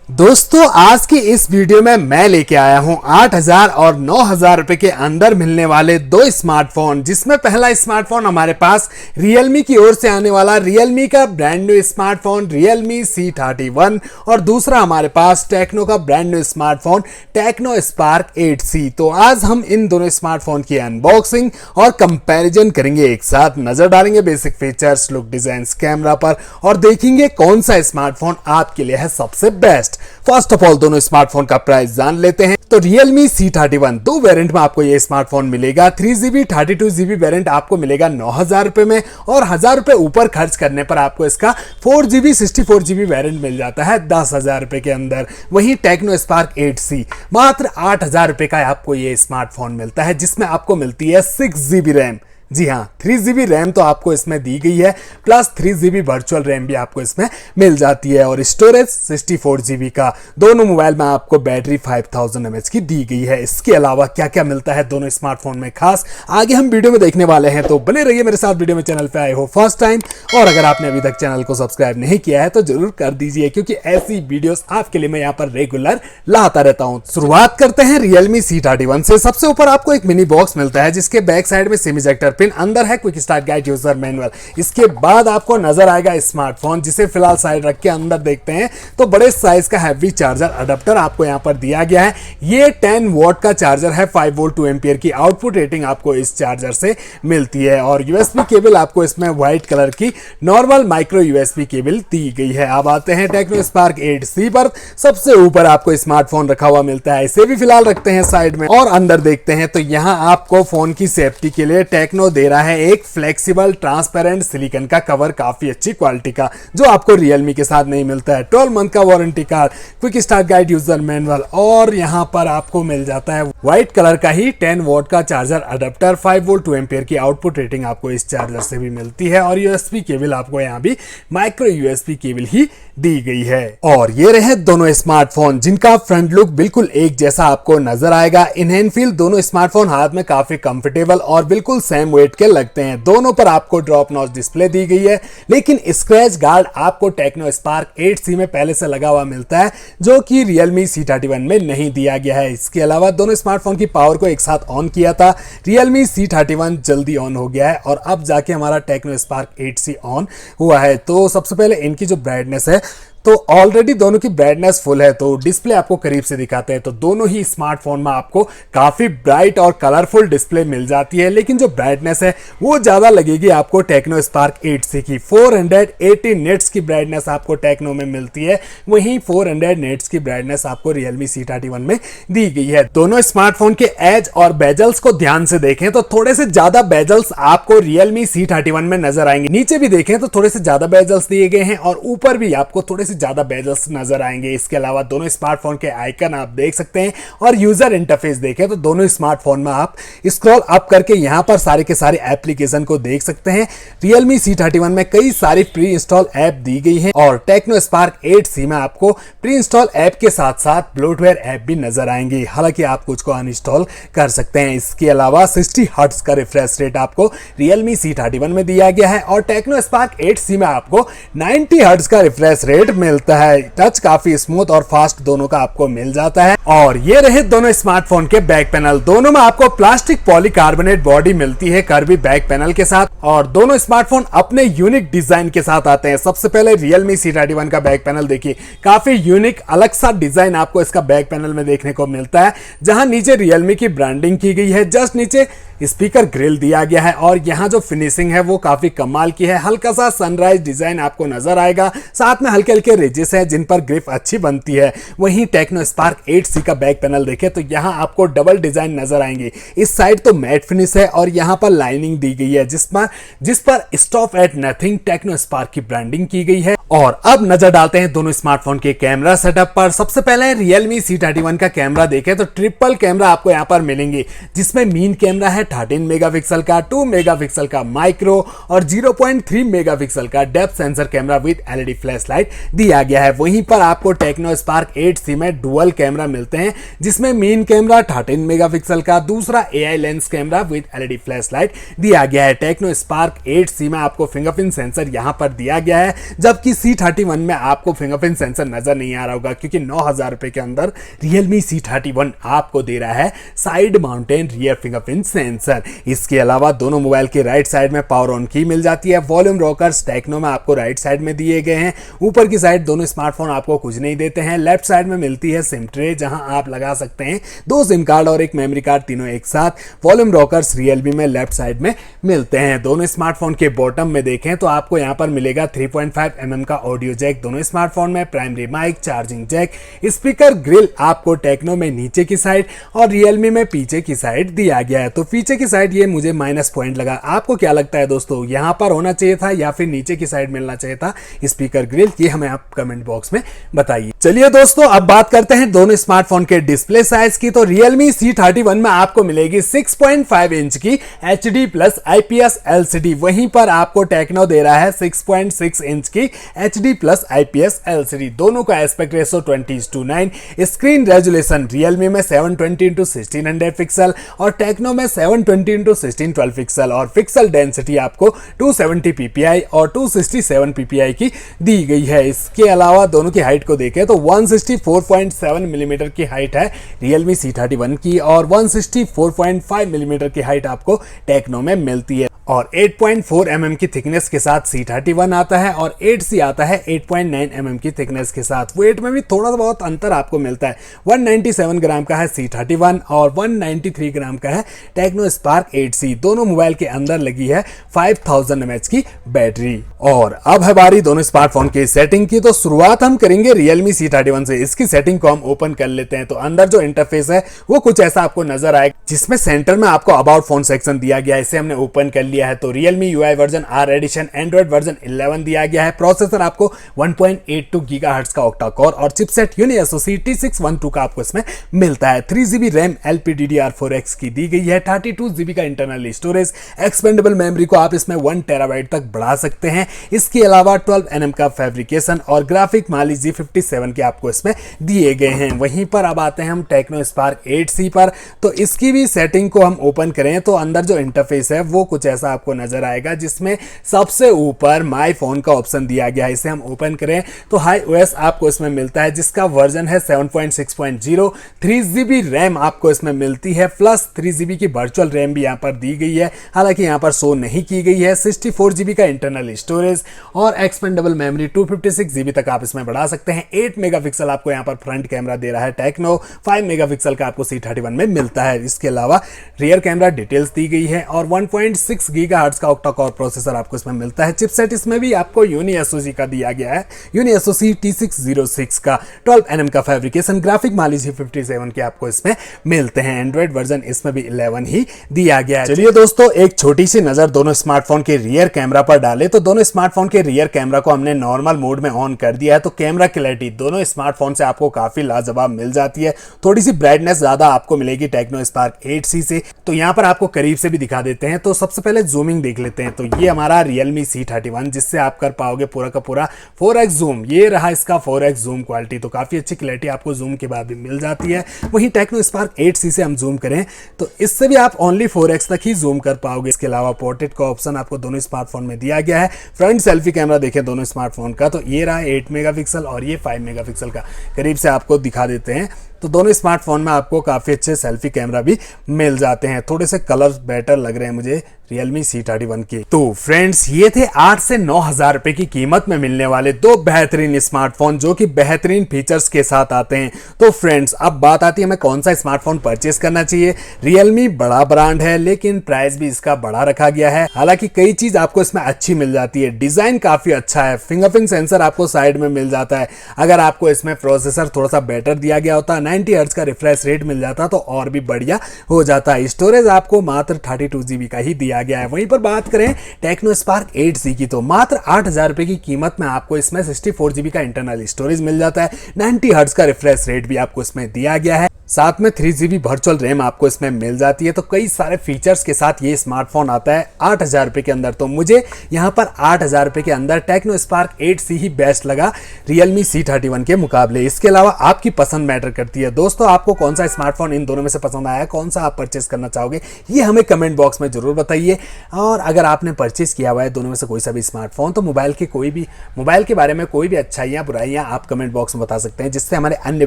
दोस्तों आज की इस वीडियो में मैं लेके आया हूं 8000 और 9000 रुपए के अंदर मिलने वाले दो स्मार्टफोन, जिसमें पहला स्मार्टफोन हमारे पास Realme की ओर से आने वाला Realme का brand new smartphone Realme C31 और दूसरा हमारे पास टेक्नो का brand new smartphone Tecno Spark 8C। तो आज हम इन दोनों स्मार्टफोन की अनबॉक्सिंग और कंपैरिजन करेंगे, एक साथ नजर डालेंगे basic features, look, design, camera पर और देखेंगे कौन सा स्मार्टफोन आपके लिए है सबसे बेस्ट। फर्स्ट ऑफ ऑल दोनों स्मार्टफोन का प्राइस जान लेते हैं। तो Realme C31 दो वेरिएंट में आपको ये स्मार्टफोन मिलेगा। 3GB 32GB वेरिएंट आपको मिलेगा 9000 रुपए में और 1000 रुपए ऊपर खर्च करने पर आपको इसका 4GB 64GB वेरिएंट मिल जाता है 10,000 रुपए के अंदर। वहीं टेक्नो Spark 8C मात्र 8000 रुपए का आपको ये स्मार्टफोन मिलता है, जिसमें आपको मिलती है 6GB रैम। जी हाँ, 3GB रैम तो आपको इसमें दी गई है, प्लस 3GB वर्चुअल रैम भी आपको इसमें मिल जाती है और स्टोरेज 64GB का। दोनों मोबाइल में आपको बैटरी 5000 mAh की दी गई है। इसके अलावा क्या क्या मिलता है दोनों स्मार्टफोन में खास, आगे हम वीडियो में देखने वाले हैं, तो बने रहिए मेरे साथ वीडियो में। चैनल पे आए हो फर्स्ट टाइम और अगर आपने अभी तक चैनल को सब्सक्राइब नहीं किया है तो जरूर कर दीजिए, क्योंकि ऐसी वीडियोस आपके लिए मैं यहाँ पर रेगुलर लाता रहता हूँ। शुरुआत करते हैं Realme C31 से। सबसे ऊपर आपको एक मिनी बॉक्स मिलता है, जिसके बैक साइड में सिम इजेक्टर पिन, अंदर है quick start guide, user manual. इसके बाद आपको नजर आएगा स्मार्टफोन, जिसे फिलहाल साइड रख के अंदर देखते हैं तो बड़े साइज का हैवी चार्जर अडेप्टर आपको यहां पर दिया गया है। ये 10 वॉट का चार्जर है, 5 वोल्ट 2 एम्पियर की आउटपुट रेटिंग आपको इस चार्जर से मिलती है और यूएसबी केबल आपको इसमें व्हाइट कलर की नॉर्मल माइक्रो यूएसबी केबल दी गई है। अब आते हैं टेक्नो Spark 8C पर। सबसे ऊपर आपको स्मार्टफोन रखा हुआ मिलता है, इसे भी फिलहाल रखते हैं साइड में और अंदर देखते हैं तो यहां आपको फोन की सेफ्टी के लिए टेक्नो दे रहा है एक फ्लेक्सिबल ट्रांसपेरेंट सिलिकॉन का कवर, काफी अच्छी क्वालिटी का, जो आपको Realme के साथ नहीं मिलता है। 12 मंथ का warranty card, quick start guide, user manual और यहां पर आपको मिल जाता है व्हाइट कलर का ही 10 वॉट का चार्जर अडेप्टर। 5 वोल्ट 2 एम्पियर की आउटपुट रेटिंग आपको इस चार्जर से भी मिलती है और यूएसबी केबल आपको यहां भी माइक्रो यूएसबी केबल ही दी गई है। और ये रहे दोनों स्मार्टफोन, जिनका फ्रंट लुक बिल्कुल एक जैसा आपको नजर आएगा। इन हैंड फील दोनों स्मार्टफोन हाथ में काफी कंफर्टेबल और बिल्कुल सेम वेट के लगते हैं। दोनों पर आपको ड्रॉप नॉच डिस्प्ले दी गई है, लेकिन स्क्रैच गार्ड आपको टेक्नो Spark 8C में पहले से लगा हुआ मिलता है, जो कि Realme C31 में नहीं दिया गया है। इसके अलावा दोनों स्मार्टफोन की पावर को एक साथ ऑन किया था, Realme C31 जल्दी ऑन हो गया है और अब जाके हमारा टेक्नो Spark 8C ऑन हुआ है। तो सबसे पहले इनकी जो ब्राइटनेस है, तो ऑलरेडी दोनों की ब्राइटनेस फुल है, तो डिस्प्ले आपको करीब से दिखाते हैं तो दोनों ही स्मार्टफोन में आपको काफी ब्राइट और कलरफुल डिस्प्ले मिल जाती है, लेकिन जो ब्राइटनेस है वो ज्यादा लगेगी आपको टेक्नो Spark 8C की। 480 निट्स की ब्राइटनेस आपको टेक्नो में मिलती है, वहीं 400 निट्स की ब्राइटनेस आपको Realme C31 में दी गई है। दोनों स्मार्टफोन के एज और बेजल्स को ध्यान से देखें तो थोड़े से ज्यादा बेजल्स आपको Realme C31 में नजर आएंगे। नीचे भी देखें तो थोड़े से ज्यादा बेजल्स दिए गए हैं और ऊपर भी आपको थोड़े से ज्यादा बेजल्स नजर आएंगे। इसके अलावा दोनों स्मार्टफोन के आइकन आप देख सकते हैं और यूजर इंटरफेस देखें तो दोनों स्मार्टफोन में आप स्क्रॉल अप करके यहां पर सारे के सारे एप्लीकेशन को देख सकते हैं। Realme C31 में कई सारी प्री इंस्टॉल ऐप दी गई हैं और टेक्नो Spark 8C में आपको प्री इंस्टॉल ऐप के साथ साथ ब्लोटवेयर ऐप भी नजर आएंगे, हालांकि आप कुछ को अनइंस्टॉल कर सकते हैं। इसके अलावा 60 हर्ट्ज का रिफ्रेश रेट आपको Realme C31 में दिया गया है और टेक्नो Spark 8C में आपको 90 हर्ट्ज का रिफ्रेश रेट मिलता है। टच काफी स्मूथ और फास्ट दोनों का आपको मिल जाता है। और ये रहे दोनों स्मार्टफोन के बैक पैनल। दोनों में आपको प्लास्टिक पॉलीकार्बोनेट बॉडी मिलती है कर्वी बैक पैनल के साथ और दोनों स्मार्टफोन अपने यूनिक डिजाइन के साथ आते हैं। सबसे पहले Realme C31 का बैक पैनल देखिए, काफी यूनिक अलग सा डिजाइन आपको इसका बैक पैनल में देखने को मिलता है, जहां नीचे Realme की ब्रांडिंग की गई है, जस्ट नीचे स्पीकर ग्रिल दिया गया है और यहां जो फिनिशिंग है वो काफी कमाल की है। हल्का सा सनराइज डिजाइन आपको नजर आएगा, साथ में हल्के हल्के रिजेस है जिन पर ग्रिप अच्छी बनती है। वहीं टेक्नो Spark 8C का बैक पैनल देखें तो यहां आपको डबल डिजाइन नजर आएंगे। इस साइड तो मैट फिनिश है और यहां पर लाइनिंग दी गई है, जिस पर stop at nothing Tecno Spark की ब्रांडिंग की गई है। और अब नजर डालते हैं दोनों स्मार्टफोन के कैमरा सेटअप पर। सबसे पहले Realme C31 का कैमरा देखें तो ट्रिपल कैमरा आपको यहां पर मिलेंगे, जिसमें मेन कैमरा है 13 मेगापिक्सल का, 2 मेगापिक्सल का माइक्रो और 0.3 मेगापिक्सल का depth sensor camera with LED flash light दिया गया है। वहीं पर आपको टेक्नो Spark 8C में डुअल कैमरा मिलते हैं, जिसमें मेन कैमरा 13 मेगापिक्सल का, दूसरा AI lens camera with LED flash light दिया गया है। टेक्नो Spark 8C में आपको फिंगरप्रिंट सेंसर यहां पर दिया गया है, जबकि C31 में आपको फिंगरप्रिंट सेंसर नजर नहीं आ रहा होगा, क्योंकि 9,000 रुपए के अंदर Realme C31 आपको दे रहा है side mountain rear fingerprint sensor. इसके अलावा दोनों मोबाइल के राइट साइड में पावर ऑन की मिल जाती है। वॉल्यूम रॉकर्स टेक्नो में आपको राइट साइड में दिए गए हैं। ऊपर की साइड दोनों स्मार्टफोन आपको कुछ नहीं देते हैं। लेफ्ट साइड में मिलती है सिम ट्रे, जहां आप लगा सकते हैं 2 सिम कार्ड और एक मेमोरी कार्ड, तीनों एक साथ। वॉल्यूम रॉकर्स Realme में लेफ्ट साइड में मिलते हैं। दोनों स्मार्टफोन के बॉटम में देखें तो आपको यहां पर मिलेगा 3.5 mm का ऑडियो जैक दोनों स्मार्टफोन में, primary mic, charging jack, speaker grill आपको टेक्नो में नीचे की साइड और Realme में पीछे की साइड दिया गया है। तो पीछे की साइड ये मुझे माइनस पॉइंट लगा। आपको क्या लगता है दोस्तों, यहां पर होना चाहिए था या फिर नीचे की साइड मिलना चाहिए था स्पीकर ग्रिल? ये हमें आप कमेंट बॉक्स में बताइए। चलिए दोस्तों, अब बात करते हैं दोनों स्मार्टफोन के डिस्प्ले साइज की। तो Realme C31 में आपको मिलेगी 6.5 इंच की HD प्लस IPS LCD, वहीं पर आपको टेक्नो दे रहा है 6.6 इंच की HD प्लस IPS LCD। दोनों का aspect ratio 20:9। Screen resolution Realme में 720x1600 पिक्सल और टेक्नो में 720x1612 पिक्सल, और पिक्सल डेंसिटी आपको 270 ppi और 267 ppi की दी गई है। इसके अलावा दोनों की हाइट को देखें तो 164.7 मिलीमीटर की हाइट है Realme C31 की और 164.5 मिलीमीटर की हाइट आपको टेक्नो में मिलती है। और 8.4 mm की थिकनेस के साथ C31 आता है और 8C आता है 8.9 mm की थिकनेस के साथ। वेट में भी थोड़ा बहुत अंतर आपको मिलता है। 197 ग्राम का है C31 और 193 ग्राम का है टेक्नो स्पार्क 8C। दोनों मोबाइल के अंदर लगी है 5000 mAh की बैटरी। और अब है बारी दोनों स्मार्टफोन की सेटिंग की। तो शुरुआत हम करेंगे Realme C31 से। इसकी सेटिंग को हम ओपन कर लेते हैं। तो अंदर जो इंटरफेस है वो कुछ ऐसा आपको नजर आएगा, जिसमें सेंटर में आपको अबाउट फोन सेक्शन दिया गया है। इसे हमने ओपन कर लिया है। तो Realme UI version R edition, Android version 11 दिया गया है। प्रोसेसर आपको 1.82 गीगाहर्ट्ज का ऑक्टा कोर और चिपसेट UniSoC T612 का आपको इसमें मिलता है। 3GB रैम LPDDR4X की दी गई है। 32GB का इंटरनल स्टोरेज, एक्सपेंडेबल मेमोरी को आप इसमें 1 TB तक बढ़ा सकते हैं। इसके अलावा 12 nm का फैब्रिकेशन और ग्राफिक माली G57 के आपको इसमें दिए गए हैं। वहीं पर अब आते हैं हम टेक्नो स्पार्क 8C पर। तो इसकी भी सेटिंग को हम ओपन करें तो अंदर जो इंटरफेस है वो कुछ ऐसा आपको नजर आएगा, जिसमें सबसे ऊपर माय फोन का ऑप्शन दिया गया है। इसे हम ओपन करें तो हाई OS आपको इसमें मिलता है, जिसका वर्जन है 7.6.0। 3GB रैम आपको इसमें मिलती है, प्लस 3GB की वर्चुअल रैम भी यहां पर दी गई है, हालांकि यहां पर शो नहीं की गई है। 64GB का इंटरनल स्टोरेज और एक्सपेंडेबल मेमोरी 256GB तक आप इसमें बढ़ा सकते हैं। 8 मेगापिक्सल आपको यहां पर फ्रंट कैमरा दे रहा है टेक्नो, 5 मेगापिक्सल का आपको C31 में मिलता है। इसके अलावा रियर कैमरा डिटेल्स दी गई है और 1.6 गीगाहर्ट्ज का ऑक्टा कोर प्रोसेसर आपको इसमें मिलता है। चिपसेट इसमें भी आपको UniSoC का दिया गया है, UniSoC T606 का। 12 nm का फैब्रिकेशन, ग्राफिक माली G57 के आपको इसमें मिलते हैं। एंड्रॉइड वर्जन इसमें भी 11 ही दिया गया है। चलिए दोस्तों, एक छोटी सी नजर दोनों स्मार्टफोन के रियर कैमरा पर डाले। तो दोनों स्मार्टफोन के रियर कैमरा को हमने नॉर्मल मोड में ऑन कर दिया है। तो कैमरा क्लैरिटी दोनों स्मार्टफोन से आपको काफी लाजवाब मिल जाती है। थोड़ी सी ब्राइटनेस ज्यादा आपको मिलेगी टेक्नो स्पार्क 8C से। तो यहां पर आपको करीब से भी दिखा देते हैं। तो सबसे पहले जूमिंग देख लेते हैं। तो ये हमारा Realme C31, जिससे आप कर पाओगे पूरा का पूरा 4x जूम। ये रहा इसका 4x जूम क्वालिटी। तो काफी अच्छी क्लैरिटी आपको जूम के बाद भी मिल जाती है। वहीं टेक्नो स्पार्क 8C से हम जूम करें तो इससे भी आप ओनली 4x तक ही जूम कर पाओगे। इसके अलावा पोर्ट्रेट का ऑप्शन आपको दोनों स्मार्टफोन में दिया गया है। फ्रंट सेल्फी कैमरा देखें दोनों स्मार्टफोन का, तो ये रहा 8 मेगापिक्सल और ये 5 मेगापिक्सल का। करीब से आपको दिखा देते हैं। तो दोनों स्मार्टफोन में आपको काफी अच्छे सेल्फी कैमरा भी मिल जाते हैं। थोड़े से कलर बेटर लग रहे हैं मुझे Realme C31 के। तो फ्रेंड्स, ये थे 8 से 9,000 रुपए की कीमत में मिलने वाले 2 बेहतरीन स्मार्टफोन, जो कि बेहतरीन फीचर्स के साथ आते हैं। तो फ्रेंड्स, अब बात आती है हमें कौन सा स्मार्टफोन परचेस करना चाहिए। Realme बड़ा ब्रांड है, लेकिन प्राइस भी इसका बड़ा रखा गया है। हालांकि कई चीज आपको इसमें अच्छी मिल जाती है। डिजाइन काफी अच्छा है, फिंगरप्रिंट सेंसर आपको साइड में मिल जाता है। अगर आपको इसमें प्रोसेसर थोड़ा सा बेटर दिया गया होता, 90 हर्ट्ज का रिफ्रेश रेट मिल जाता, तो और भी बढ़िया हो जाता है। स्टोरेज आपको मात्र 32GB का ही दिया गया है। वहीं पर बात करें टेक्नो स्पार्क 8C की, तो मात्र 8,000 रुपए की कीमत में आपको इसमें 64GB का इंटरनल स्टोरेज मिल जाता है। 90 हर्ट्ज का रिफ्रेश रेट भी आपको इसमें दिया गया है। साथ में 3GB वर्चुअल रैम आपको इसमें मिल जाती है। तो कई सारे फीचर्स के साथ ये स्मार्टफोन आता है 8,000 रुपये के अंदर। तो मुझे यहाँ पर 8,000 रुपये के अंदर टेक्नो स्पार्क 8C ही बेस्ट लगा Realme C31 के मुकाबले। इसके अलावा आपकी पसंद मैटर करती है। दोस्तों, आपको कौन सा स्मार्टफोन इन दोनों में से पसंद आया, कौन सा आप परचेस करना चाहोगे, ये हमें कमेंट बॉक्स में जरूर बताइए। और अगर आपने परचेस किया हुआ है दोनों में से कोई सा भी स्मार्टफोन, तो मोबाइल के बारे में कोई भी अच्छाइयाँ बुराइयाँ आप कमेंट बॉक्स में बता सकते हैं, जिससे हमारे अन्य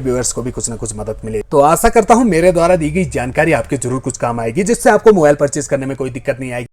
व्यूअर्स को भी कुछ ना कुछ मदद मिले। तो आशा करता हूं मेरे द्वारा दी गई जानकारी आपके जरूर कुछ काम आएगी, जिससे आपको मोबाइल परचेज करने में कोई दिक्कत नहीं आएगी।